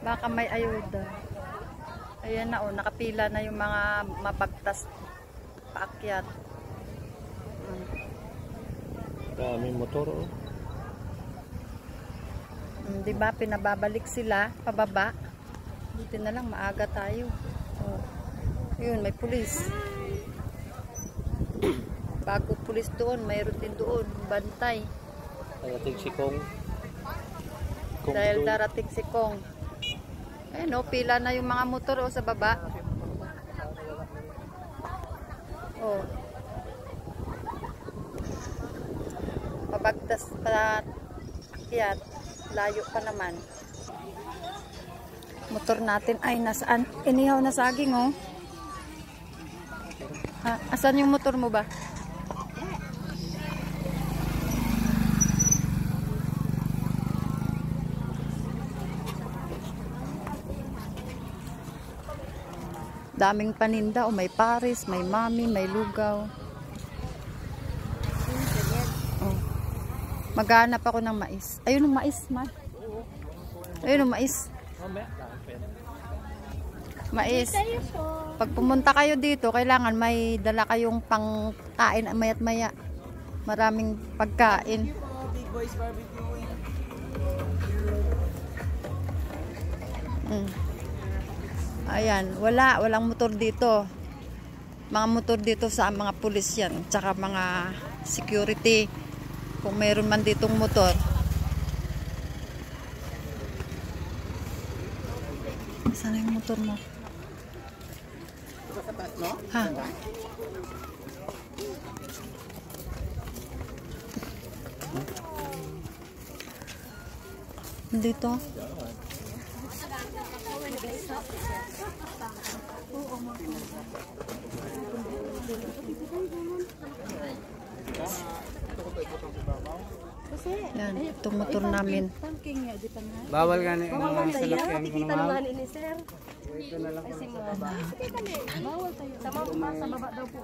Baka may ayuda. Ayan na, oh, nakapila na yung mga mabagtas paakyat. Daming motor, oh. Diba, pinababalik sila pababa. Buti na lang maaga tayo. Oh. Yun, may pulis. Bago pulis doon, mayroon din doon bantay. Darating si Kong. Dahil darating si Kong. Ayun, oh, pila na yung mga motor, oh, sa baba. Oh. Pabagtas pa akyat. Layo pa naman. Motor natin ay nasaan? Inihaw na saging, oh. Ha, asan yung motor mo ba? Daming paninda, oh, may paris, may mami, may lugaw. Oh. Maghanap ako ng mais. Ayun ang mais, ma. Ayun ang mais. Mais. Pag pumunta kayo dito, kailangan may dala kayong pangkain mayat maya. Maraming pagkain. Ayan, walang motor dito. Mga motor dito sa mga pulis yan, tsaka mga security. Kung mayroon man ditong motor. Saan yung motor mo? Ha? Dito? Yan, itong motor namin. Bawal nga na yung salakyan ko naman. Bawal tayo. Sa baba daw po,